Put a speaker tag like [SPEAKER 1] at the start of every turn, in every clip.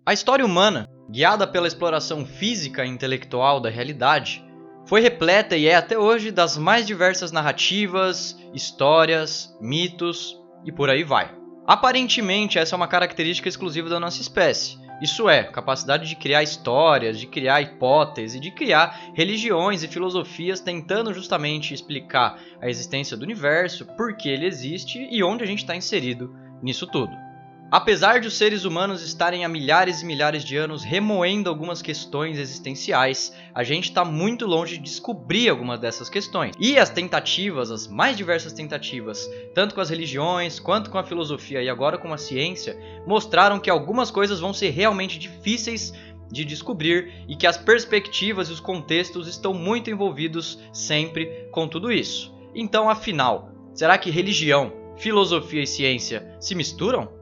[SPEAKER 1] A história humana, guiada pela exploração física e intelectual da realidade, foi repleta e é até hoje das mais diversas narrativas, histórias, mitos e por aí vai. Aparentemente, essa é uma característica exclusiva da nossa espécie. Isso é, capacidade de criar histórias, de criar hipóteses, de criar religiões e filosofias tentando justamente explicar a existência do universo, por que ele existe e onde a gente está inserido nisso tudo. Apesar de os seres humanos estarem há milhares e milhares de anos remoendo algumas questões existenciais, a gente está muito longe de descobrir algumas dessas questões. E as tentativas, as mais diversas tentativas, tanto com as religiões, quanto com a filosofia e agora com a ciência, mostraram que algumas coisas vão ser realmente difíceis de descobrir e que as perspectivas e os contextos estão muito envolvidos sempre com tudo isso. Então, afinal, será que religião, filosofia e ciência se misturam?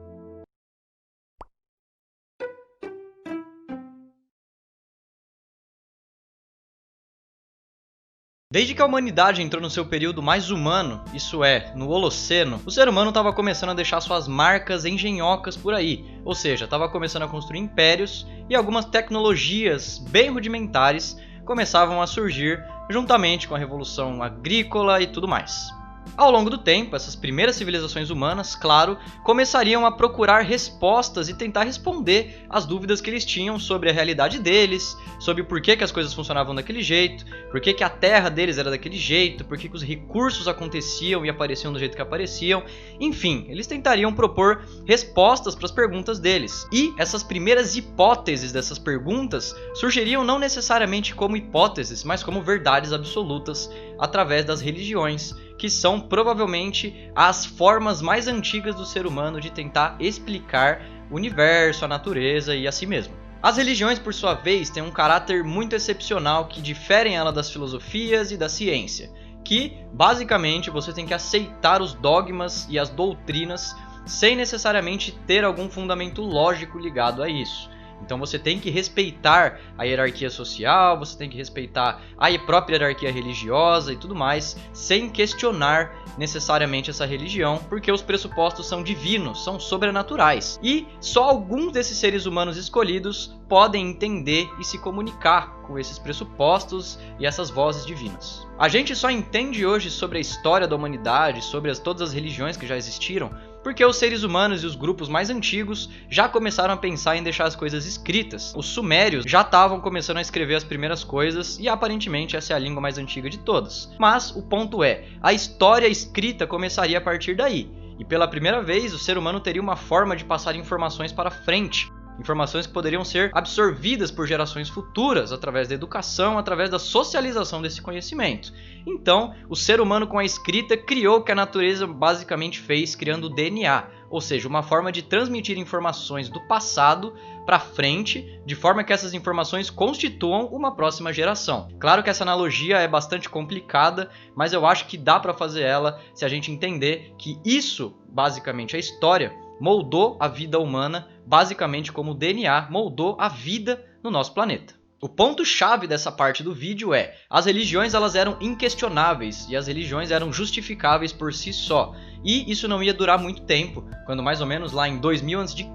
[SPEAKER 1] Desde que a humanidade entrou no seu período mais humano, isso é, no Holoceno, o ser humano estava começando a deixar suas marcas engenhocas por aí, ou seja, estava começando a construir impérios e algumas tecnologias bem rudimentares começavam a surgir juntamente com a revolução agrícola e tudo mais. Ao longo do tempo, essas primeiras civilizações humanas, claro, começariam a procurar respostas e tentar responder às dúvidas que eles tinham sobre a realidade deles, sobre por que as coisas funcionavam daquele jeito, por que a terra deles era daquele jeito, por que os recursos aconteciam e apareciam do jeito que apareciam. Enfim, eles tentariam propor respostas para as perguntas deles. E essas primeiras hipóteses dessas perguntas surgiriam não necessariamente como hipóteses, mas como verdades absolutas através das religiões, que são provavelmente as formas mais antigas do ser humano de tentar explicar o universo, a natureza e a si mesmo. As religiões, por sua vez, têm um caráter muito excepcional que diferem ela das filosofias e da ciência, que, basicamente, você tem que aceitar os dogmas e as doutrinas sem necessariamente ter algum fundamento lógico ligado a isso. Então você tem que respeitar a hierarquia social, você tem que respeitar a própria hierarquia religiosa e tudo mais, sem questionar necessariamente essa religião, porque os pressupostos são divinos, são sobrenaturais. E só alguns desses seres humanos escolhidos podem entender e se comunicar com esses pressupostos e essas vozes divinas. A gente só entende hoje sobre a história da humanidade, sobre todas as religiões que já existiram, porque os seres humanos e os grupos mais antigos já começaram a pensar em deixar as coisas escritas. Os sumérios já estavam começando a escrever as primeiras coisas e aparentemente essa é a língua mais antiga de todas. Mas o ponto é, a história escrita começaria a partir daí. E pela primeira vez o ser humano teria uma forma de passar informações para frente. Informações que poderiam ser absorvidas por gerações futuras através da educação, através da socialização desse conhecimento. Então, o ser humano com a escrita criou o que a natureza basicamente fez, criando o DNA, ou seja, uma forma de transmitir informações do passado para frente, de forma que essas informações constituam uma próxima geração. Claro que essa analogia é bastante complicada, mas eu acho que dá para fazer ela se a gente entender que isso, basicamente a história, moldou a vida humana, basicamente como o DNA moldou a vida no nosso planeta. O ponto-chave dessa parte do vídeo é, as religiões elas eram inquestionáveis e as religiões eram justificáveis por si só. E isso não ia durar muito tempo, quando mais ou menos lá em 2000 a.C.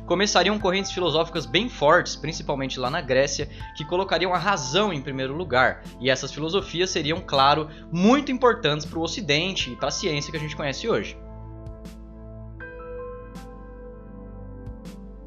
[SPEAKER 1] começariam correntes filosóficas bem fortes, principalmente lá na Grécia, que colocariam a razão em primeiro lugar. E essas filosofias seriam, claro, muito importantes para o Ocidente e para a ciência que a gente conhece hoje.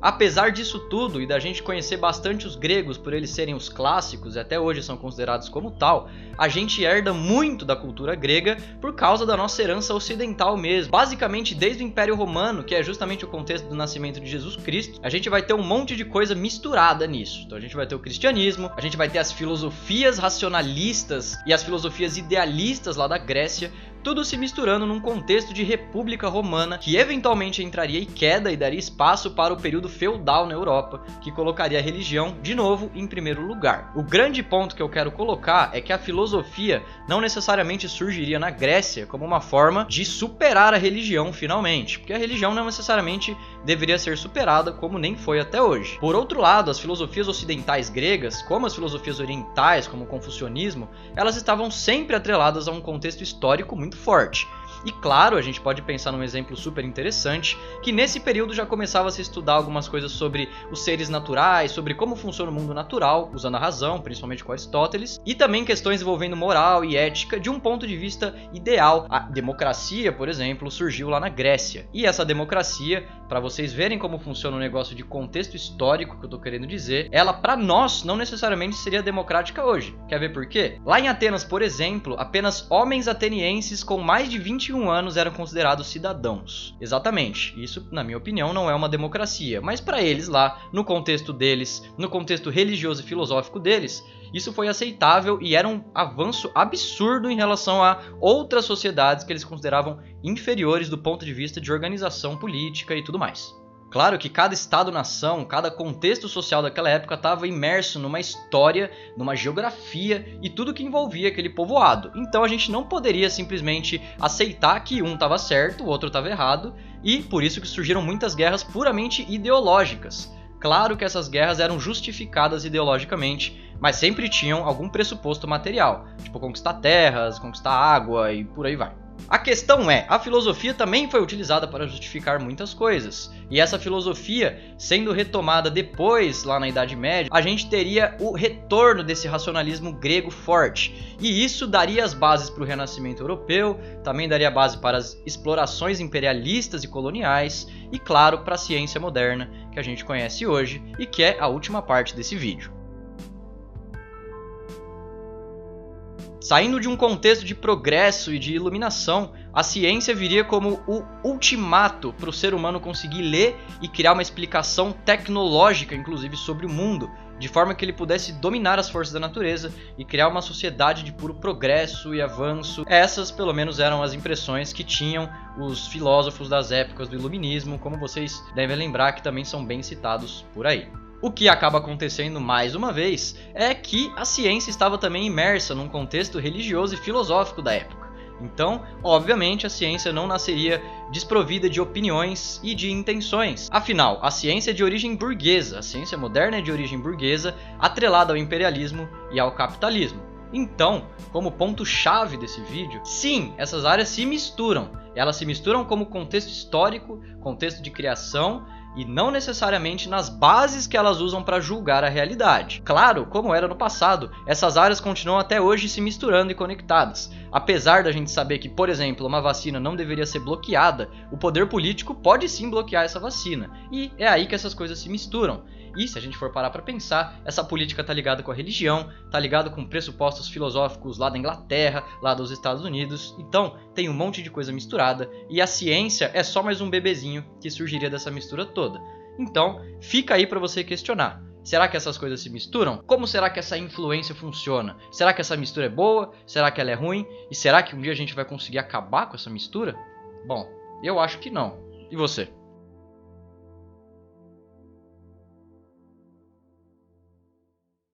[SPEAKER 1] Apesar disso tudo e da gente conhecer bastante os gregos por eles serem os clássicos e até hoje são considerados como tal, a gente herda muito da cultura grega por causa da nossa herança ocidental mesmo. Basicamente desde o Império Romano, que é justamente o contexto do nascimento de Jesus Cristo, a gente vai ter um monte de coisa misturada nisso. Então a gente vai ter o cristianismo, a gente vai ter as filosofias racionalistas e as filosofias idealistas lá da Grécia, tudo se misturando num contexto de república romana que eventualmente entraria em queda e daria espaço para o período feudal na Europa, que colocaria a religião de novo em primeiro lugar. O grande ponto que eu quero colocar é que a filosofia não necessariamente surgiria na Grécia como uma forma de superar a religião finalmente, porque a religião não necessariamente deveria ser superada como nem foi até hoje. Por outro lado, as filosofias ocidentais gregas, como as filosofias orientais, como o confucionismo, elas estavam sempre atreladas a um contexto histórico muito forte. E claro, a gente pode pensar num exemplo super interessante, que nesse período já começava a se estudar algumas coisas sobre os seres naturais, sobre como funciona o mundo natural, usando a razão, principalmente com Aristóteles, e também questões envolvendo moral e ética de um ponto de vista ideal. A democracia, por exemplo, surgiu lá na Grécia. E essa democracia, para vocês verem como funciona o negócio de contexto histórico que eu tô querendo dizer, ela para nós não necessariamente seria democrática hoje. Quer ver por quê? Lá em Atenas, por exemplo, apenas homens atenienses com mais de 21 anos eram considerados cidadãos. Exatamente. Isso, na minha opinião, não é uma democracia, mas para eles lá, no contexto deles, no contexto religioso e filosófico deles, isso foi aceitável e era um avanço absurdo em relação a outras sociedades que eles consideravam inferiores do ponto de vista de organização política e tudo mais. Claro que cada estado-nação, cada contexto social daquela época estava imerso numa história, numa geografia e tudo que envolvia aquele povoado. Então a gente não poderia simplesmente aceitar que um estava certo, o outro estava errado, e por isso que surgiram muitas guerras puramente ideológicas. Claro que essas guerras eram justificadas ideologicamente, mas sempre tinham algum pressuposto material, tipo conquistar terras, conquistar água e por aí vai. A questão é, a filosofia também foi utilizada para justificar muitas coisas, e essa filosofia sendo retomada depois, lá na Idade Média, a gente teria o retorno desse racionalismo grego forte, e isso daria as bases para o Renascimento Europeu, também daria base para as explorações imperialistas e coloniais, e claro, para a ciência moderna que a gente conhece hoje, e que é a última parte desse vídeo. Saindo de um contexto de progresso e de iluminação, a ciência viria como o ultimato para o ser humano conseguir ler e criar uma explicação tecnológica, inclusive, sobre o mundo, de forma que ele pudesse dominar as forças da natureza e criar uma sociedade de puro progresso e avanço. Essas, pelo menos, eram as impressões que tinham os filósofos das épocas do iluminismo, como vocês devem lembrar que também são bem citados por aí. O que acaba acontecendo mais uma vez é que a ciência estava também imersa num contexto religioso e filosófico da época. Então, obviamente, a ciência não nasceria desprovida de opiniões e de intenções. Afinal, a ciência é de origem burguesa, a ciência moderna é de origem burguesa, atrelada ao imperialismo e ao capitalismo. Então, como ponto-chave desse vídeo, sim, essas áreas se misturam. Elas se misturam como contexto histórico, contexto de criação, e não necessariamente nas bases que elas usam para julgar a realidade. Claro, como era no passado, essas áreas continuam até hoje se misturando e conectadas. Apesar da gente saber que, por exemplo, uma vacina não deveria ser bloqueada, o poder político pode sim bloquear essa vacina. E é aí que essas coisas se misturam. E se a gente for parar para pensar, essa política está ligada com a religião, está ligada com pressupostos filosóficos lá da Inglaterra, lá dos Estados Unidos. Então tem um monte de coisa misturada e a ciência é só mais um bebezinho que surgiria dessa mistura toda. Então fica aí para você questionar. Será que essas coisas se misturam? Como será que essa influência funciona? Será que essa mistura é boa? Será que ela é ruim? E será que um dia a gente vai conseguir acabar com essa mistura? Bom, eu acho que não. E você?